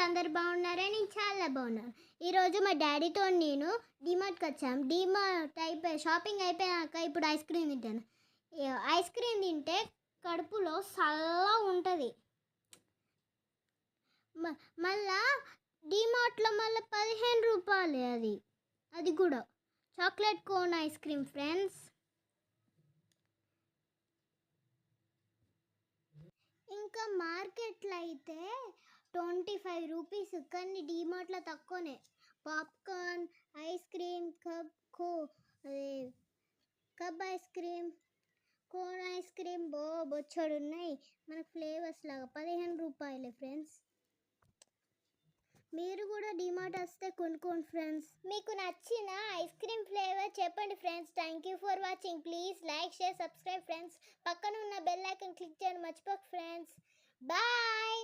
అందరు బాగున్నారా? నేను చాలా బాగున్నాను. ఈరోజు మా డాడీతో నేను డీమార్ట్కి వచ్చాము. డీమార్ట్ షాపింగ్ అయిపోయాక ఇప్పుడు ఐస్ క్రీమ్ తింటాను. ఐస్ క్రీమ్ తింటే కడుపులో చల్లగా ఉంటుంది. మళ్ళా డీమార్ట్లో మళ్ళీ 15 రూపాయలే అది కూడా chocolate cone ice cream friends. ఇంకా మార్కెట్లో అయితే 25 రూపీస్, కానీ డీమార్ట్లో తక్కువనే. Popcorn, ice cream, cup ice cream, cone ice cream బొచ్చడు ఉన్నాయి. మనకు ఫ్లేవర్స్ లాగా 15 రూపాయలే ఫ్రెండ్స్. మీరు కూడా డీమార్ట్ వస్తే కొనుక్కోండి ఫ్రెండ్స్. మీకు నచ్చిన ఐస్ క్రీమ్ ఫ్లేవర్ చెప్పండి friends. Thank you for watching. Please like, share, subscribe friends. పక్కన ఉన్న బెల్ ఐకాన్ క్లిక్ చేయడం మర్చిపోక ఫ్రెండ్స్. బాయ్.